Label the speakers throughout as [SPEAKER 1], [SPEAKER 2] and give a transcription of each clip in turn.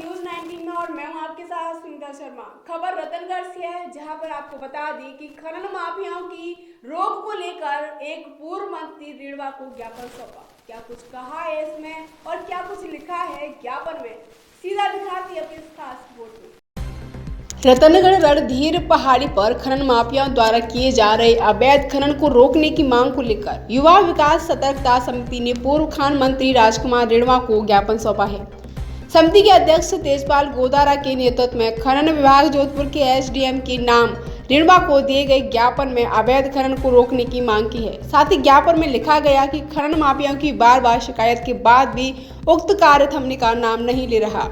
[SPEAKER 1] News 19 में और मैं हूं आपके साथ सुनीता शर्मा। खबर रतनगढ़ से है, जहां पर आपको बता दी कि खनन माफियाओं की रोक को लेकर एक पूर्व मंत्री रीडवा को ज्ञापन सौंपा। क्या कुछ कहा है इसमें और क्या कुछ लिखा है ज्ञापन में, सीधा दिखाती है अपनी इस खास रिपोर्ट में। रतनगढ़ रणधीर पहाड़ी पर खनन माफियाओं द्वारा किए जा रहे अवैध खनन को रोकने की मांग को लेकर युवा विकास सतर्कता समिति ने पूर्व खान मंत्री राजकुमार रिणवा को ज्ञापन सौंपा है। समिति के अध्यक्ष तेजपाल गोदारा के नेतृत्व में खनन विभाग जोधपुर के एसडीएम के नाम रिणवा को दिए गए ज्ञापन में अवैध खनन को रोकने की मांग की है। साथ ही ज्ञापन में लिखा गया कि खनन माफियाओं की बार-बार शिकायत के बाद भी उक्त कार्य थमने का नाम नहीं ले रहा।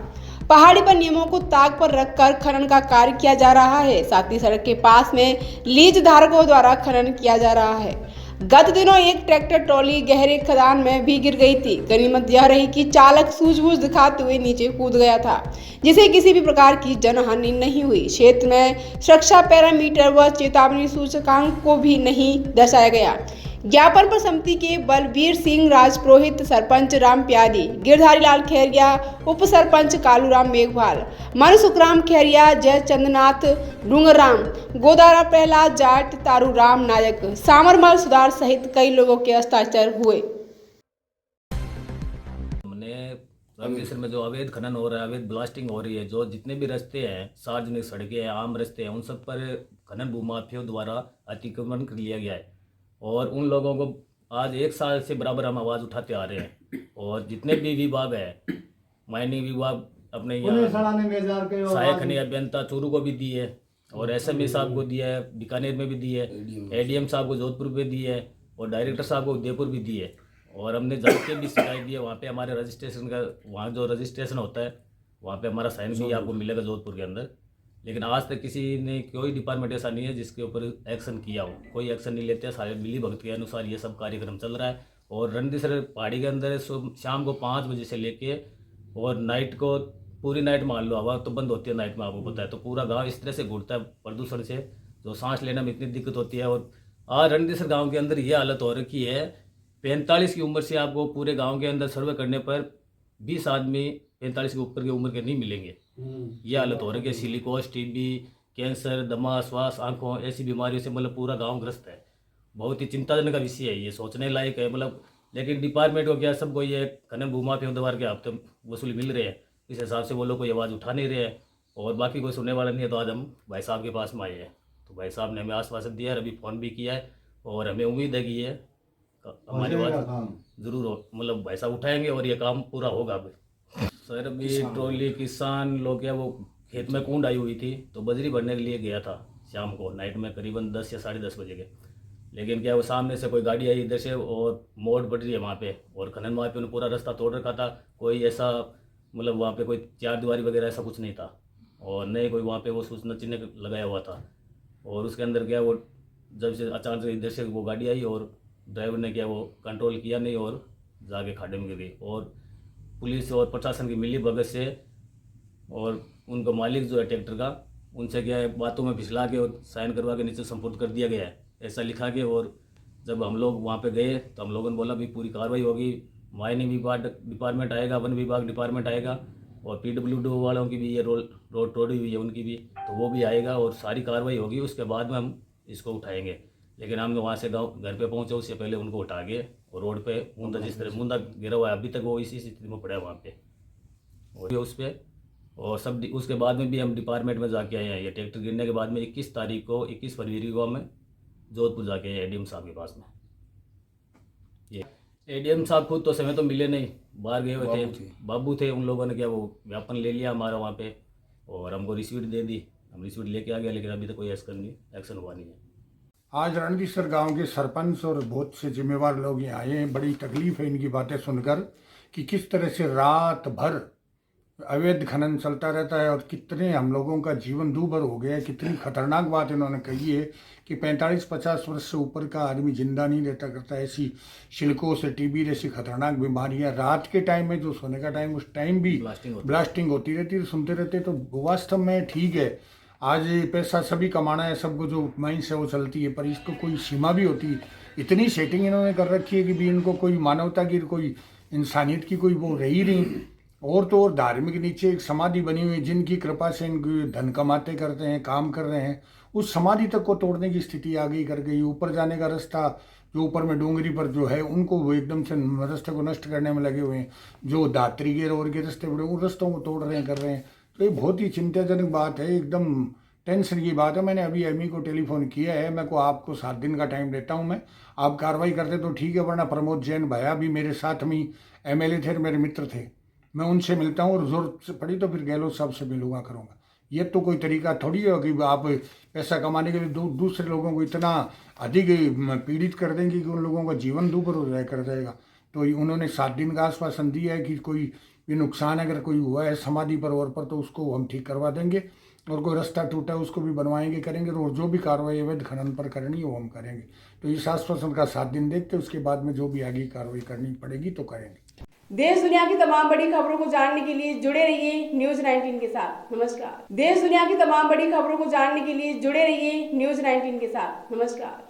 [SPEAKER 1] पहाड़ी पर नियमों को ताक पर रखकर खनन का कार्य किया जा रहा है। साथ ही सड़क के पास में लीज धारकों द्वारा खनन किया जा रहा है। गत दिनों एक ट्रैक्टर ट्रॉली गहरे खदान में भी गिर गई थी। गनीमत यह रही कि चालक सूझबूझ दिखाते हुए नीचे कूद गया था, जिसे किसी भी प्रकार की जनहानि नहीं हुई। क्षेत्र में सुरक्षा पैरामीटर व चेतावनी सूचकांक को भी नहीं दर्शाया गया। ज्ञापन पर समिति के बलबीर सिंह राजपुरोहित, सरपंच राम प्यादी, गिरधारी लाल खैरिया, उप सरपंच कालूराम मेघवाल, मनु सुखराम खैरिया, जय चंद्रनाथ डूंगराम, गोदारा प्रहलाद जाट, तारूराम नायक, सामरमल सुधार सहित कई लोगों के हस्ताक्षर हुए।
[SPEAKER 2] हमने रमेश्वर में जो अवैध खनन हो रहा है, अवैध ब्लास्टिंग हो रही है, जो जितने भी रास्ते हैं, सार्वजनिक सड़कें हैं, आम रास्ते हैं, उन सब पर खनन भूमाफियों द्वारा अतिक्रमण कर लिया गया है। और उन लोगों को आज 1 साल से बराबर हम आवाज़ उठाते आ रहे हैं। और जितने भी विभाग है, माइनिंग विभाग अपने यहाँ सहायक खनिज अभियंता चूरू को भी दी है, और एसएमई साहब को दिया है, बीकानेर में भी दी है, एडीएम साहब को जोधपुर में दी है, और डायरेक्टर साहब को उदयपुर भी दी है। और हमने जाके भी शिकायत दी है। वहाँ पे हमारे रजिस्ट्रेशन का, वहाँ जो रजिस्ट्रेशन होता है वहाँ पे हमारा साइन भी आपको मिलेगा जोधपुर के अंदर। लेकिन आज तक किसी ने, कोई डिपार्टमेंट ऐसा नहीं है जिसके ऊपर एक्शन किया हो। कोई एक्शन नहीं लेते। सारे मिली भगत के अनुसार ये सब कार्यक्रम चल रहा है। और रणधीर पहाड़ी के अंदर शाम को 5 बजे से लेके और नाइट को, पूरी नाइट मान लो, हवा तो बंद होती है नाइट में, आपको पता है। तो पूरा गांव इस तरह से घुटता है प्रदूषण से, जो सांस लेने में इतनी दिक्कत होती है। और आज रणधीर गाँव के अंदर ये हालत हो रखी है, 45 की उम्र से आपको पूरे गांव के अंदर सर्वे करने पर 20 आदमी 45 के ऊपर की उम्र के नहीं मिलेंगे। ये हालत हो रही है। सिलिकोस, टीबी, कैंसर, दमा, श्वास, आंखों, ऐसी बीमारियों से मतलब पूरा गांव ग्रस्त है। बहुत ही चिंताजनक का विषय है, ये सोचने लायक है। मतलब लेकिन डिपार्टमेंट को क्या, सबको ये खनन भूमाफियों द्वारा के हफ्ते वसूली मिल रहे हैं, इस हिसाब से वो लोग कोई आवाज़ उठा नहीं रहे हैं। और बाकी कोई सुनने वाला नहीं है। तो आज हम भाई साहब के पास में आए हैं। तो भाई साहब ने हमें आश्वासन दिया है, अभी फ़ोन भी किया है, और हमें उम्मीद है कि ये हमारी बात ज़रूर मतलब भाई साहब उठाएंगे और ये काम पूरा होगा। अभी सर, अभी ट्रॉली किसान लोग क्या, वो खेत में कूंड आई हुई थी, तो बजरी भरने के लिए गया था शाम को नाइट में करीबन 10 या 10:30 बजे के। लेकिन क्या, वो सामने से कोई गाड़ी आई इधर से, और मोड़ बढ़ रही है वहाँ पे, और खनन माफियों ने पूरा रास्ता तोड़ रखा था। कोई ऐसा मतलब वहाँ पे कोई चारदीवारी वगैरह ऐसा कुछ नहीं था, और नहीं कोई वहाँ पे वो सूचना चिन्ह लगाया हुआ था। और उसके अंदर क्या, वो जब से अचानक से इधर से वो गाड़ी आई, और ड्राइवर ने क्या, वो कंट्रोल किया नहीं और जाके खाड्डे में गिर गई। और पुलिस और प्रशासन की मिली भगत से, और उनका मालिक जो है ट्रैक्टर का, उनसे क्या है, बातों में फिसला के और साइन करवा के नीचे संपुर्द कर दिया गया है, ऐसा लिखा के। और जब हम लोग वहाँ पे गए तो हम लोगों ने बोला भी पूरी कार्रवाई होगी, माइनिंग विभाग डिपार्टमेंट आएगा, वन विभाग डिपार्टमेंट आएगा, और PWD वालों की भी ये रोड तोड़ी हुई है उनकी भी, तो वो भी आएगा और सारी कार्रवाई होगी। उसके बाद में हम इसको उठाएंगे। लेकिन हम वहाँ से गाँव घर पे पहुँचे, उससे पहले उनको उठा के, और रोड पे मुंदा, जिस तरह मुंदा गिरा हुआ है अभी तक, वो इसी स्थिति में पड़ा है वहाँ पे, और उस पर। और सब उसके बाद में भी हम डिपार्टमेंट में जाके आए हैं। ये ट्रैक्टर गिरने के बाद में 21 तारीख को, 21 फरवरी को हमें जोधपुर जाके आए एडीएम साहब के पास में। ये एडीएम साहब खुद तो समय तो मिले नहीं, बाहर गए हुए थे, बाबू थे। उन लोगों ने क्या, वो ज्ञापन ले लिया हमारा वहाँ पे, और हमको रिसीट दे दी, हम रिसीट लेके आ गया। लेकिन अभी तक कोई एक्शन हुआ नहीं है।
[SPEAKER 3] आज रणधीर गांव के सरपंच और बहुत से जिम्मेवार लोग यहाँ आए हैं। बड़ी तकलीफ है इनकी बातें सुनकर कि किस तरह से रात भर अवैध खनन चलता रहता है, और कितने हम लोगों का जीवन दूभर हो गया है। कितनी खतरनाक बात इन्होंने कही है कि 45-50 वर्ष से ऊपर का आदमी जिंदा नहीं रहता करता। ऐसी शिल्कों से, टीबी जैसी खतरनाक बीमारियां रात के टाइम में, जो सोने का टाइम, उस टाइम भी ब्लास्टिंग होती रहती है। सुनते रहते तो वास्तव में ठीक है, आज पैसा सभी कमाना है, सबको जो माइंस है वो चलती है, पर इसको कोई सीमा भी होती है। इतनी सेटिंग इन्होंने कर रखी है कि भी इनको कोई मानवता की, कोई इंसानियत की कोई वो रही नहीं। और तो और धार्मिक नीचे एक समाधि बनी हुई है जिनकी कृपा से इनकी धन कमाते करते हैं, काम कर रहे हैं, उस समाधि तक को तोड़ने की स्थिति आ गई कर गई। ऊपर जाने का रास्ता जो ऊपर में डोंगरी पर जो है उनको वो एकदम से रास्ते को नष्ट करने में लगे हुए हैं। जो दात्री के और के रास्ते बड़े उन रास्तों को तोड़ रहे हैं, कर रहे हैं। तो ये बहुत ही चिंताजनक बात है, एकदम टेंशन की बात है। मैंने अभी एमई को टेलीफोन किया है, मैं को आपको 7 दिन का टाइम देता हूँ मैं, आप कार्रवाई करते तो ठीक है, वरना प्रमोद जैन भैया भी मेरे साथ में एमएलए थे, मेरे मित्र थे, मैं उनसे मिलता हूँ और जरूरत से पड़ी तो फिर गहलोत साहब से मिलूंगा करूँगा। ये तो कोई तरीका थोड़ी है कि आप पैसा कमाने के लिए दूसरे लोगों को इतना अधिक पीड़ित कर देंगे कि उन लोगों का जीवन दूभर हो जाए कर जाएगा। तो उन्होंने 7 दिन का आश्वासन दिया है कि कोई भी नुकसान अगर कोई हुआ है समाधि पर और पर तो उसको हम ठीक करवा देंगे, और कोई रास्ता टूटा है उसको भी बनवाएंगे, करेंगे, और जो भी कार्रवाई अवैध खनन पर करनी है वो हम करेंगे। तो इस आश्वासन का 7 दिन देखते उसके बाद में जो भी आगे कार्रवाई करनी पड़ेगी तो करेंगे।
[SPEAKER 1] देश दुनिया की तमाम बड़ी खबरों को जानने के लिए जुड़े रहिए न्यूज 19 के साथ। नमस्कार। देश दुनिया की तमाम बड़ी खबरों को जानने के लिए जुड़े रहिए न्यूज 19 के साथ। नमस्कार।